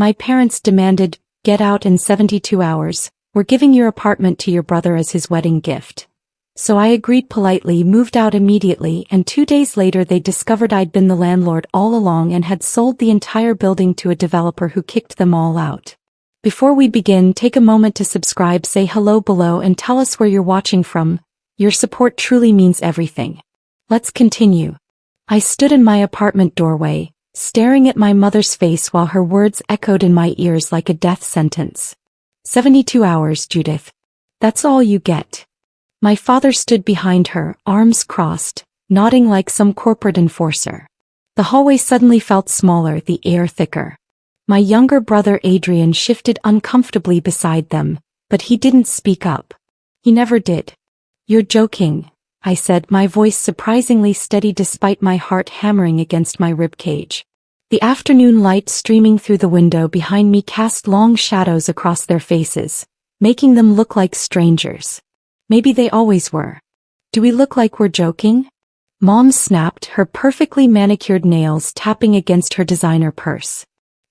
My parents demanded, "Get out in 72 hours, we're giving your apartment to your brother as his wedding gift." So I agreed politely, moved out immediately, and 2 days later they discovered I'd been the landlord all along and had sold the entire building to a developer who kicked them all out. Before we begin, take a moment to subscribe, say hello below, and tell us where you're watching from. Your support truly means everything. Let's continue. I stood in my apartment doorway, staring at my mother's face while her words echoed in my ears like a death sentence. 72 hours, Judith. That's all you get. My father stood behind her, arms crossed, nodding like some corporate enforcer. The hallway suddenly felt smaller, the air thicker. My younger brother Adrian shifted uncomfortably beside them, but he didn't speak up. He never did. "You're joking," I said, my voice surprisingly steady despite my heart hammering against my ribcage. The afternoon light streaming through the window behind me cast long shadows across their faces, making them look like strangers. Maybe they always were. "Do we look like we're joking?" Mom snapped, her perfectly manicured nails tapping against her designer purse.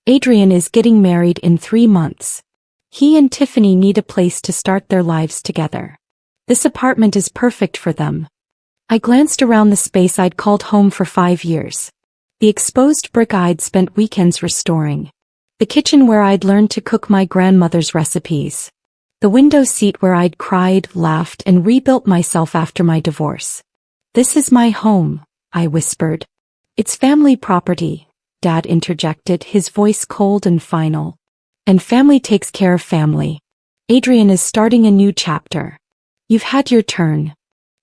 "Adrian is getting married in 3 months. He and Tiffany need a place to start their lives together. This apartment is perfect for them." I glanced around the space I'd called home for 5 years. The exposed brick I'd spent weekends restoring. The kitchen where I'd learned to cook my grandmother's recipes. The window seat where I'd cried, laughed, and rebuilt myself after my divorce. "This is my home," I whispered. "It's family property," Dad interjected, his voice cold and final. "And family takes care of family. Adrian is starting a new chapter. You've had your turn."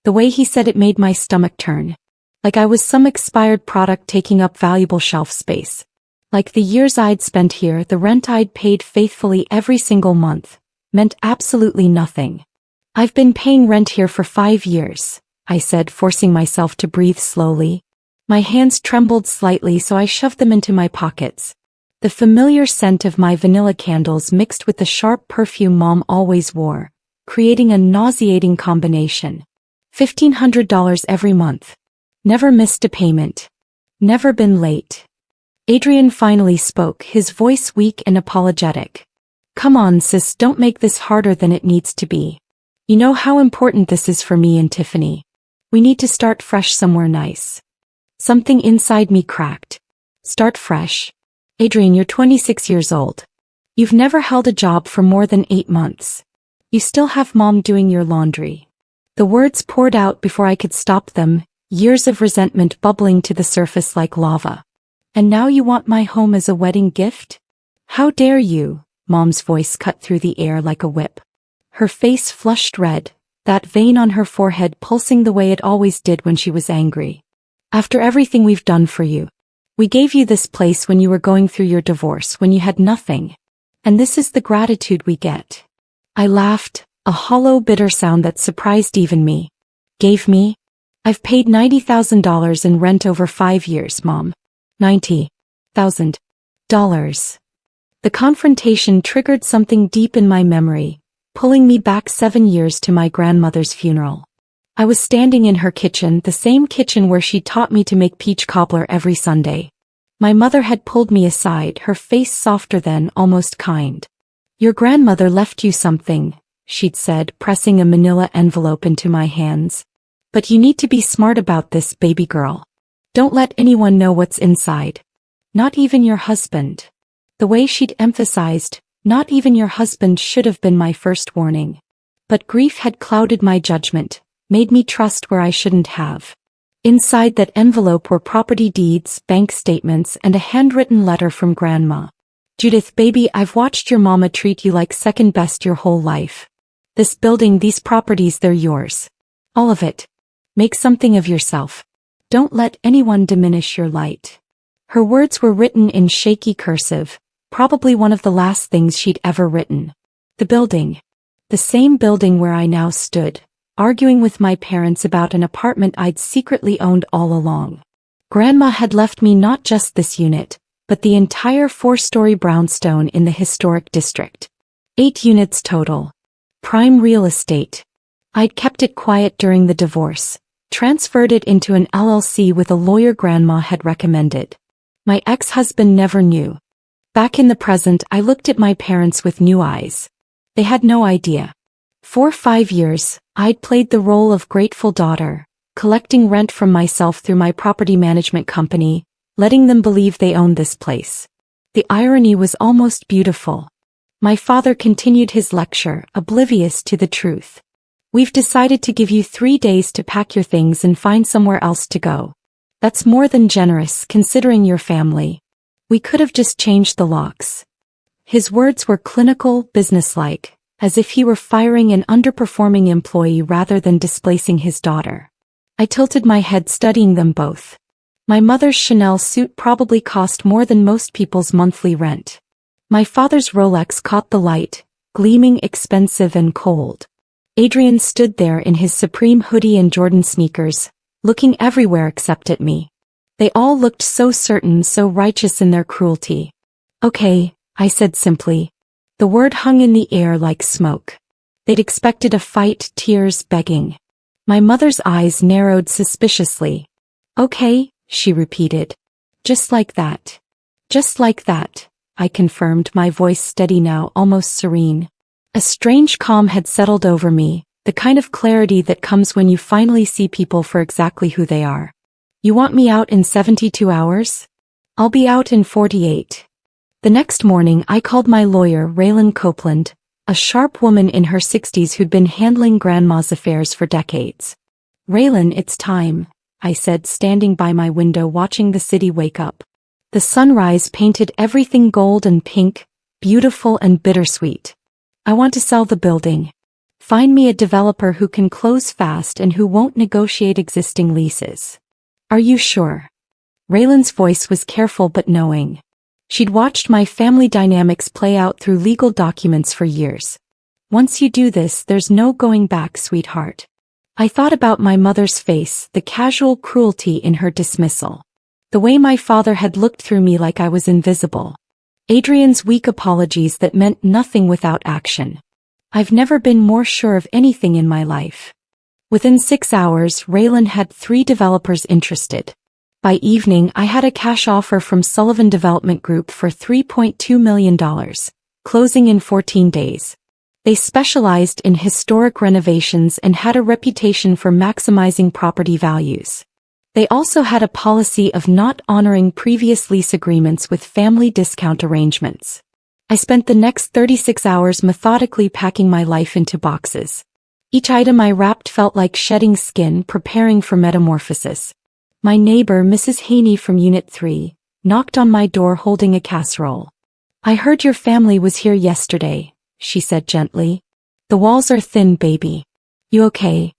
The way he said it made my stomach turn. Like I was some expired product taking up valuable shelf space. Like the years I'd spent here, the rent I'd paid faithfully every single month, meant absolutely nothing. "I've been paying rent here for 5 years, I said, forcing myself to breathe slowly. My hands trembled slightly, so I shoved them into my pockets. The familiar scent of my vanilla candles mixed with the sharp perfume Mom always wore, creating a nauseating combination. $1,500 every month. Never missed a payment. Never been late. Adrian finally spoke, his voice weak and apologetic. "Come on, sis, don't make this harder than it needs to be. You know how important this is for me and Tiffany. We need to start fresh somewhere nice." Something inside me cracked. Start fresh? Adrian, you're 26 years old. You've never held a job for more than 8 months. You still have Mom doing your laundry. The words poured out before I could stop them, years of resentment bubbling to the surface like lava. "And now you want my home as a wedding gift? How dare you?" Mom's voice cut through the air like a whip. Her face flushed red, that vein on her forehead pulsing the way it always did when she was angry. "After everything we've done for you. We gave you this place when you were going through your divorce, when you had nothing. And this is the gratitude we get." I laughed, a hollow, bitter sound that surprised even me. "Gave me? I've paid $90,000 in rent over 5 years, Mom. $90,000. The confrontation triggered something deep in my memory, pulling me back 7 years to my grandmother's funeral. I was standing in her kitchen, the same kitchen where she taught me to make peach cobbler every Sunday. My mother had pulled me aside, her face softer than, almost kind. "Your grandmother left you something," she'd said, pressing a manila envelope into my hands. "But you need to be smart about this, baby girl. Don't let anyone know what's inside. Not even your husband." The way she'd emphasized, "Not even your husband," should have been my first warning. But grief had clouded my judgment, made me trust where I shouldn't have. Inside that envelope were property deeds, bank statements, and a handwritten letter from Grandma. "Judith, baby, I've watched your mama treat you like second best your whole life. This building, these properties, they're yours. All of it. Make something of yourself. Don't let anyone diminish your light." Her words were written in shaky cursive, probably one of the last things she'd ever written. The building. The same building where I now stood, arguing with my parents about an apartment I'd secretly owned all along. Grandma had left me not just this unit, but the entire 4-story brownstone in the historic district. 8 units total. Prime real estate. I'd kept it quiet during the divorce, transferred it into an LLC with a lawyer Grandma had recommended. My ex-husband never knew. Back in the present, I looked at my parents with new eyes. They had no idea. For 5 years, I'd played the role of grateful daughter, collecting rent from myself through my property management company, letting them believe they owned this place. The irony was almost beautiful. My father continued his lecture, oblivious to the truth. We've decided to give you 3 days to pack your things and find somewhere else to go. That's more than generous, considering your family. We could have just changed the locks. His words were clinical, businesslike, as if he were firing an underperforming employee rather than displacing his daughter. I tilted my head studying them both. My mother's Chanel suit probably cost more than most people's monthly rent. My father's Rolex caught the light, gleaming, expensive and cold. Adrian stood there in his Supreme hoodie and Jordan sneakers, looking everywhere except at me. They all looked so certain, so righteous in their cruelty. Okay, I said simply. The word hung in the air like smoke. They'd expected a fight, tears, begging. My mother's eyes narrowed suspiciously. Okay, she repeated. Just like that. Just like that, I confirmed, my voice steady now, almost serene. A strange calm had settled over me, the kind of clarity that comes when you finally see people for exactly who they are. You want me out in 72 hours? I'll be out in 48. The next morning I called my lawyer, Raylan Copeland, a sharp woman in her 60s who'd been handling grandma's affairs for decades. Raylan, it's time, I said, standing by my window watching the city wake up. The sunrise painted everything gold and pink, beautiful and bittersweet. I want to sell the building. Find me a developer who can close fast and who won't negotiate existing leases. Are you sure? Raylan's voice was careful but knowing. She'd watched my family dynamics play out through legal documents for years. Once you do this, there's no going back, sweetheart. I thought about my mother's face, the casual cruelty in her dismissal. The way my father had looked through me like I was invisible. Adrian's weak apologies that meant nothing without action. I've never been more sure of anything in my life. Within 6 hours, Raylan had 3 developers interested. By evening, I had a cash offer from Sullivan Development Group for $3.2 million, closing in 14 days. They specialized in historic renovations and had a reputation for maximizing property values. They also had a policy of not honoring previous lease agreements with family discount arrangements. I spent the next 36 hours methodically packing my life into boxes. Each item I wrapped felt like shedding skin, preparing for metamorphosis. My neighbor, Mrs. Haney from Unit 3, knocked on my door holding a casserole. I heard your family was here yesterday, she said gently. The walls are thin, baby. You okay?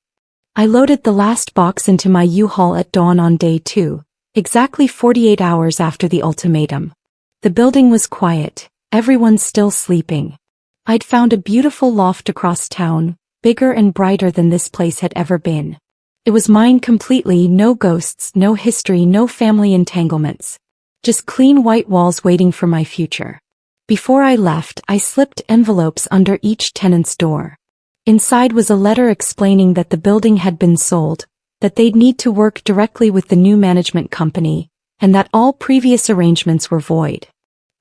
I loaded the last box into my U-Haul at dawn on day 2, exactly 48 hours after the ultimatum. The building was quiet, everyone still sleeping. I'd found a beautiful loft across town, bigger and brighter than this place had ever been. It was mine completely, no ghosts, no history, no family entanglements. Just clean white walls waiting for my future. Before I left, I slipped envelopes under each tenant's door. Inside was a letter explaining that the building had been sold, that they'd need to work directly with the new management company, and that all previous arrangements were void.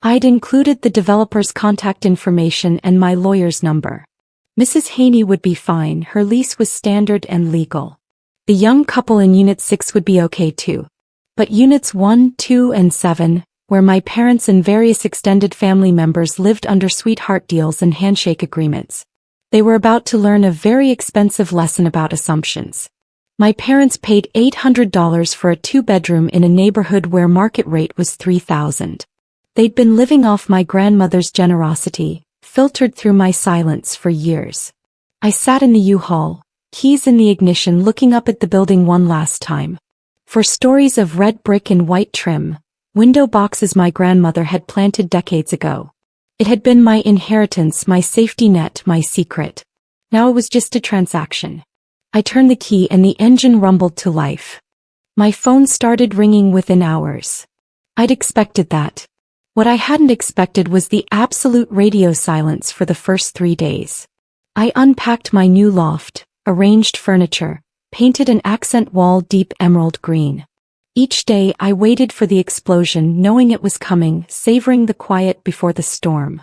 I'd included the developer's contact information and my lawyer's number. Mrs. Haney would be fine, her lease was standard and legal. The young couple in Unit 6 would be okay too. But Units 1, 2, and 7, where my parents and various extended family members lived under sweetheart deals and handshake agreements. They were about to learn a very expensive lesson about assumptions. My parents paid $800 for a 2-bedroom in a neighborhood where market rate was $3,000. They'd been living off my grandmother's generosity, filtered through my silence for years. I sat in the U-Haul, keys in the ignition, looking up at the building one last time. For stories of red brick and white trim, window boxes my grandmother had planted decades ago. It had been my inheritance, my safety net, my secret. Now it was just a transaction. I turned the key and the engine rumbled to life. My phone started ringing within hours. I'd expected that. What I hadn't expected was the absolute radio silence for the first 3 days. I unpacked my new loft, arranged furniture, painted an accent wall deep emerald green. Each day I waited for the explosion, knowing it was coming, savoring the quiet before the storm.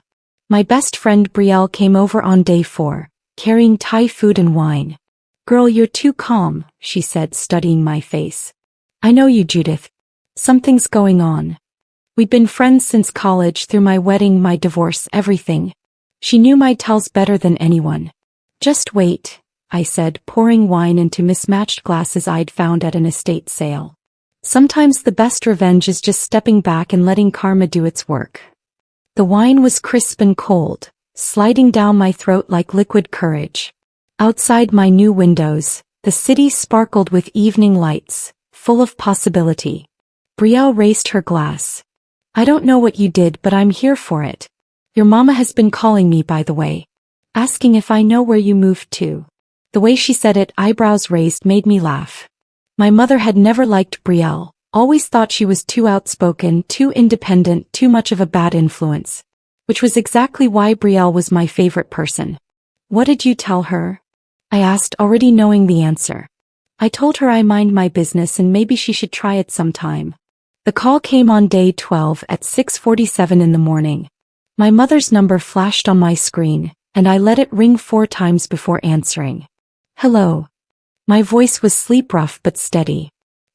My best friend Brielle came over on day 4, carrying Thai food and wine. "Girl, you're too calm," she said, studying my face. "I know you, Judith. Something's going on." We'd been friends since college, through my wedding, my divorce, everything. She knew my tells better than anyone. "Just wait," I said, pouring wine into mismatched glasses I'd found at an estate sale. "Sometimes the best revenge is just stepping back and letting karma do its work." The wine was crisp and cold, sliding down my throat like liquid courage. Outside my new windows, the city sparkled with evening lights, full of possibility. Brielle raised her glass. "I don't know what you did, but I'm here for it. Your mama has been calling me, by the way. Asking if I know where you moved to." The way she said it, eyebrows raised, made me laugh. My mother had never liked Brielle, always thought she was too outspoken, too independent, too much of a bad influence. Which was exactly why Brielle was my favorite person. "What did you tell her?" I asked, already knowing the answer. "I told her I mind my business and maybe she should try it sometime." The call came on day 12 at 6:47 in the morning. My mother's number flashed on my screen, and I let it ring 4 times before answering. "Hello." My voice was sleep-rough but steady.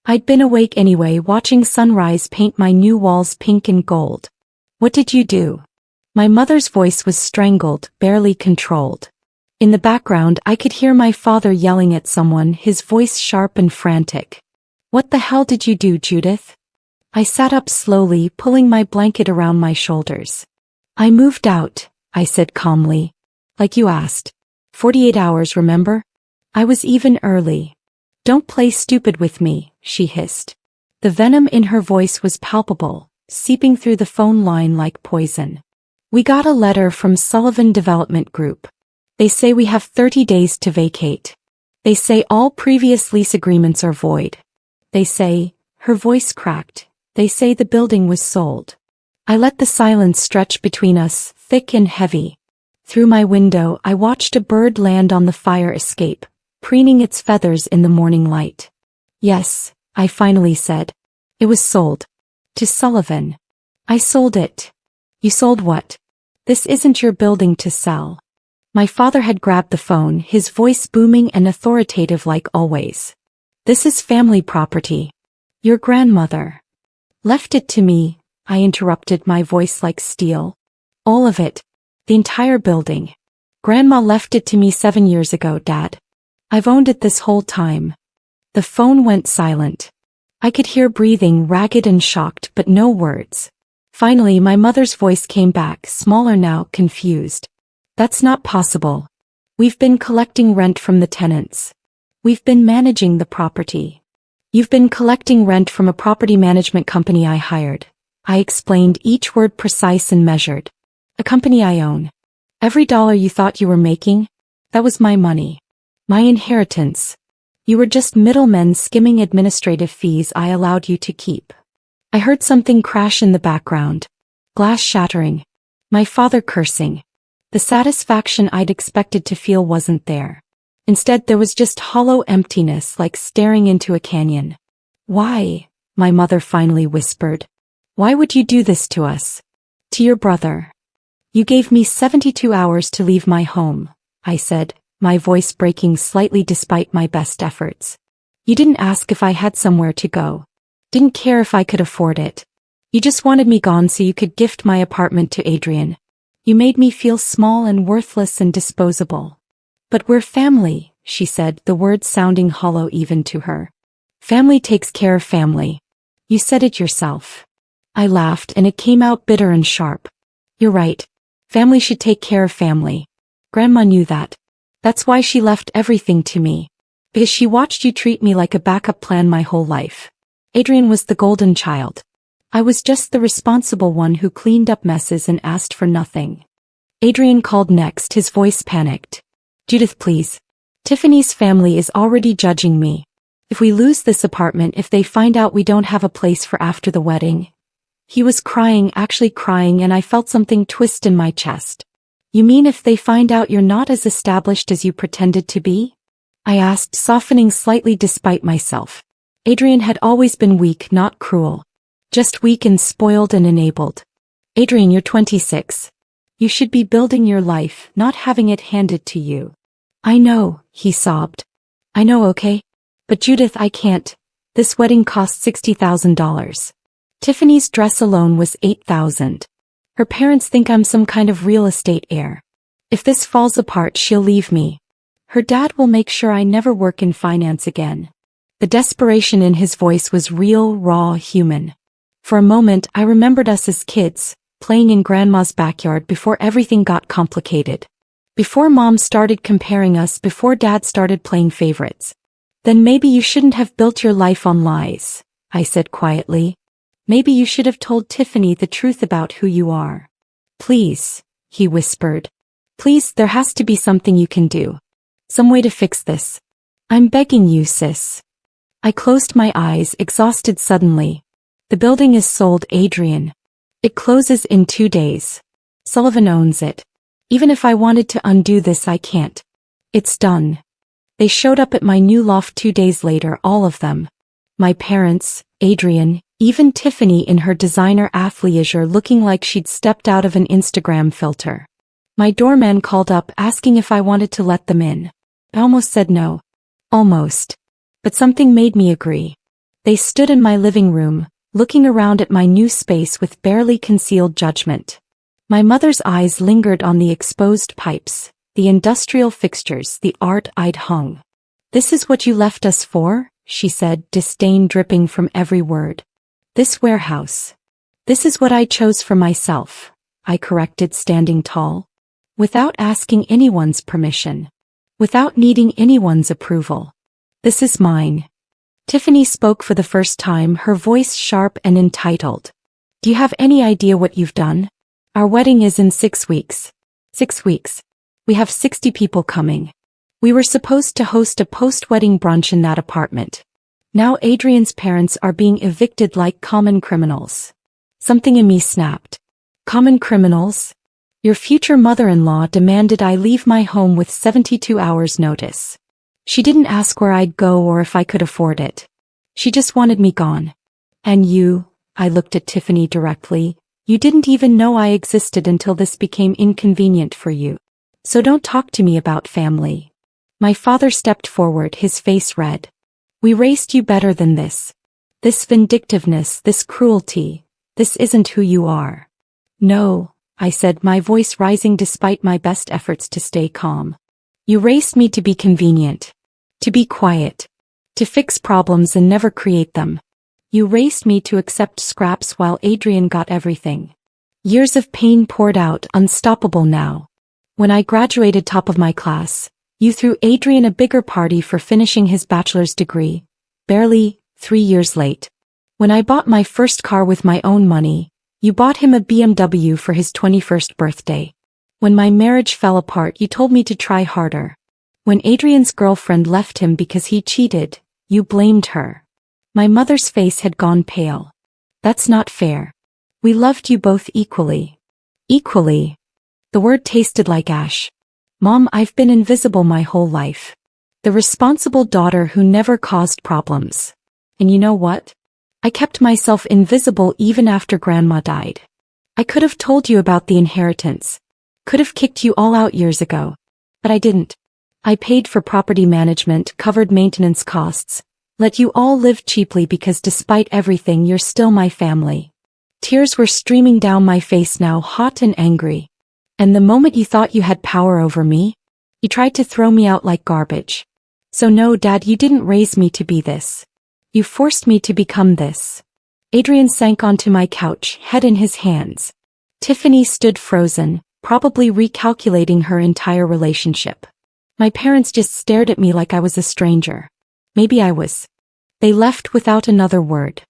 I'd been awake anyway, watching sunrise paint my new walls pink and gold. "What did you do?" My mother's voice was strangled, barely controlled. In the background I could hear my father yelling at someone, his voice sharp and frantic. "What the hell did you do, Judith?" I sat up slowly, pulling my blanket around my shoulders. "I moved out," I said calmly. "Like you asked. 48 hours, remember? I was even early." "Don't play stupid with me," she hissed. The venom in her voice was palpable, seeping through the phone line like poison. "We got a letter from Sullivan Development Group. They say we have 30 days to vacate. They say all previous lease agreements are void. They say," her voice cracked, "they say the building was sold." I let the silence stretch between us, thick and heavy. Through my window I watched a bird land on the fire escape, preening its feathers in the morning light. "Yes," I finally said. "It was sold. To Sullivan." "I sold it." "You sold what? This isn't your building to sell." My father had grabbed the phone, his voice booming and authoritative like always. "This is family property. Your grandmother left it to me," I interrupted, my voice like steel. "All of it. The entire building. Grandma left it to me 7 years ago, Dad. I've owned it this whole time." The phone went silent. I could hear breathing, ragged and shocked, but no words. Finally my mother's voice came back, smaller now, confused. "That's not possible. We've been collecting rent from the tenants. We've been managing the property." "You've been collecting rent from a property management company I hired." I explained, each word precise and measured. "A company I own. Every dollar you thought you were making, that was my money. My inheritance. You were just middlemen skimming administrative fees I allowed you to keep." I heard something crash in the background. Glass shattering. My father cursing. The satisfaction I'd expected to feel wasn't there. Instead there was just hollow emptiness, like staring into a canyon. "Why?" my mother finally whispered. "Why would you do this to us? To your brother? You gave me 72 hours to leave my home," I said, my voice breaking slightly despite my best efforts. "You didn't ask if I had somewhere to go. Didn't care if I could afford it. You just wanted me gone so you could gift my apartment to Adrian. You made me feel small and worthless and disposable." "But we're family," she said, the words sounding hollow even to her. "Family takes care of family. You said it yourself." I laughed, and it came out bitter and sharp. "You're right. Family should take care of family. Grandma knew that. That's why she left everything to me. Because she watched you treat me like a backup plan my whole life. Adrian was the golden child. I was just the responsible one who cleaned up messes and asked for nothing." Adrian called next, his voice panicked. "Judith, please. Tiffany's family is already judging me. If we lose this apartment, if they find out we don't have a place for after the wedding." He was crying, actually crying, and I felt something twist in my chest. "You mean if they find out you're not as established as you pretended to be?" I asked, softening slightly despite myself. Adrian had always been weak, not cruel. Just weak and spoiled and enabled. Adrian, you're 26. You should be building your life, not having it handed to you. I know, he sobbed. I know, okay? But Judith, I can't. This wedding cost $60,000. Tiffany's dress alone was $8,000. Her parents think I'm some kind of real estate heir. If this falls apart, she'll leave me. Her dad will make sure I never work in finance again. The desperation in his voice was real, raw, human. For a moment, I remembered us as kids, playing in Grandma's backyard before everything got complicated. Before Mom started comparing us, before Dad started playing favorites. Then maybe you shouldn't have built your life on lies, I said quietly. Maybe you should have told Tiffany the truth about who you are. Please, he whispered. Please, there has to be something you can do. Some way to fix this. I'm begging you, sis. I closed my eyes, exhausted suddenly. The building is sold, Adrian. It closes in 2 days. Sullivan owns it. Even if I wanted to undo this, I can't. It's done. They showed up at my new loft 2 days later, all of them. My parents, Adrian, even Tiffany in her designer athleisure looking like she'd stepped out of an Instagram filter. My doorman called up asking if I wanted to let them in. I almost said no. Almost. But something made me agree. They stood in my living room, looking around at my new space with barely concealed judgment. My mother's eyes lingered on the exposed pipes, the industrial fixtures, the art I'd hung. This is what you left us for? She said, disdain dripping from every word. This warehouse. This is what I chose for myself, I corrected, standing tall. Without asking anyone's permission. Without needing anyone's approval. This is mine. Tiffany spoke for the first time, her voice sharp and entitled. Do you have any idea what you've done? Our wedding is in 6 weeks. 6 weeks. We have 60 people coming. We were supposed to host a post-wedding brunch in that apartment. Now Adrian's parents are being evicted like common criminals. Something in me snapped. Common criminals? Your future mother-in-law demanded I leave my home with 72 hours notice. She didn't ask where I'd go or if I could afford it. She just wanted me gone. And you, I looked at Tiffany directly, you didn't even know I existed until this became inconvenient for you. So don't talk to me about family. My father stepped forward, his face red. We raised you better than this. This vindictiveness, this cruelty, this isn't who you are. No, I said, my voice rising despite my best efforts to stay calm. You raised me to be convenient. To be quiet. To fix problems and never create them. You raised me to accept scraps while Adrian got everything. Years of pain poured out, unstoppable now. When I graduated top of my class, you threw Adrian a bigger party for finishing his bachelor's degree, barely 3 years late. When I bought my first car with my own money, you bought him a BMW for his 21st birthday. When my marriage fell apart, you told me to try harder. When Adrian's girlfriend left him because he cheated, you blamed her. My mother's face had gone pale. That's not fair. We loved you both equally. Equally. The word tasted like ash. Mom, I've been invisible my whole life. The responsible daughter who never caused problems. And you know what? I kept myself invisible even after Grandma died. I could have told you about the inheritance. Could have kicked you all out years ago. But I didn't. I paid for property management, covered maintenance costs, let you all live cheaply because despite everything you're still my family. Tears were streaming down my face now, hot and angry. And the moment you thought you had power over me, you tried to throw me out like garbage. So no, Dad, you didn't raise me to be this. You forced me to become this. Adrian sank onto my couch, head in his hands. Tiffany stood frozen, probably recalculating her entire relationship. My parents just stared at me like I was a stranger. Maybe I was. They left without another word.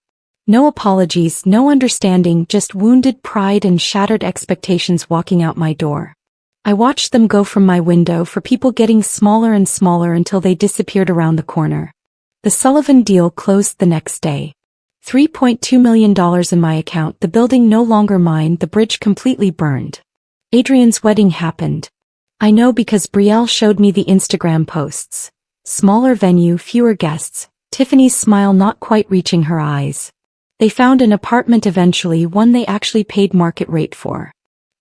No apologies, no understanding, just wounded pride and shattered expectations walking out my door. I watched them go from my window, for people getting smaller and smaller until they disappeared around the corner. The Sullivan deal closed the next day. $3.2 million in my account, the building no longer mine, the bridge completely burned. Adrian's wedding happened. I know because Brielle showed me the Instagram posts. Smaller venue, fewer guests, Tiffany's smile not quite reaching her eyes. They found an apartment eventually, one they actually paid market rate for.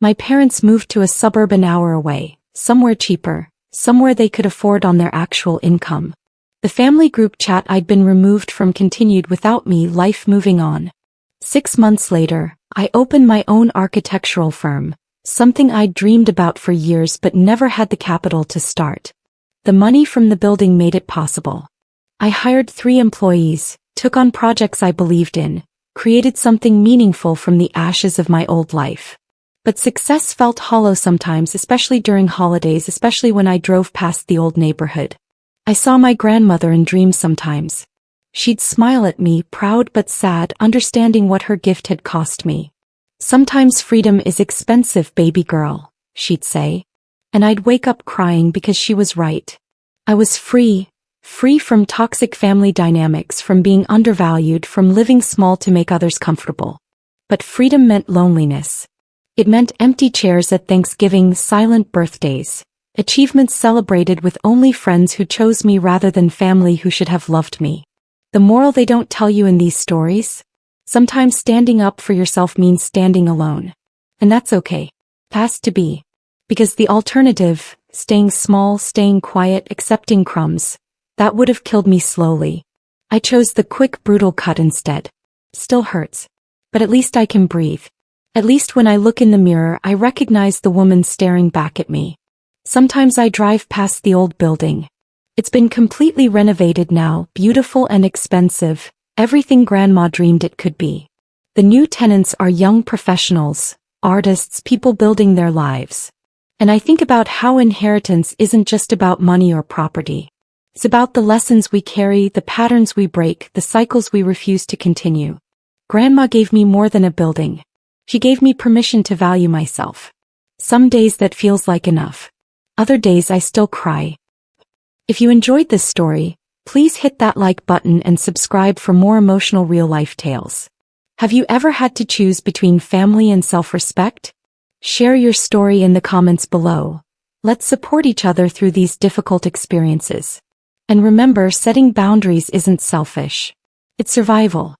My parents moved to a suburb an hour away, somewhere cheaper, somewhere they could afford on their actual income. The family group chat I'd been removed from continued without me, life moving on. 6 months later, I opened my own architectural firm, something I'd dreamed about for years but never had the capital to start. The money from the building made it possible. I hired 3 employees, took on projects I believed in, created something meaningful from the ashes of my old life. But success felt hollow sometimes, especially during holidays, especially when I drove past the old neighborhood. I saw my grandmother in dreams sometimes. She'd smile at me, proud but sad, understanding what her gift had cost me. "Sometimes freedom is expensive, baby girl," she'd say. And I'd wake up crying because she was right. I was free from toxic family dynamics, from being undervalued, from living small to make others comfortable. But freedom meant loneliness. It meant empty chairs at Thanksgiving, silent birthdays, achievements celebrated with only friends who chose me rather than family who should have loved me. The moral they don't tell you in these stories? Sometimes standing up for yourself means standing alone. And that's okay. Has to be. Because the alternative, staying small, staying quiet, accepting crumbs, that would have killed me slowly. I chose the quick, brutal cut instead. Still hurts. But at least I can breathe. At least when I look in the mirror, I recognize the woman staring back at me. Sometimes I drive past the old building. It's been completely renovated now, beautiful and expensive, everything Grandma dreamed it could be. The new tenants are young professionals, artists, people building their lives. And I think about how inheritance isn't just about money or property. It's about the lessons we carry, the patterns we break, the cycles we refuse to continue. Grandma gave me more than a building. She gave me permission to value myself. Some days that feels like enough. Other days I still cry. If you enjoyed this story, please hit that like button and subscribe for more emotional real-life tales. Have you ever had to choose between family and self-respect? Share your story in the comments below. Let's support each other through these difficult experiences. And remember, setting boundaries isn't selfish. It's survival.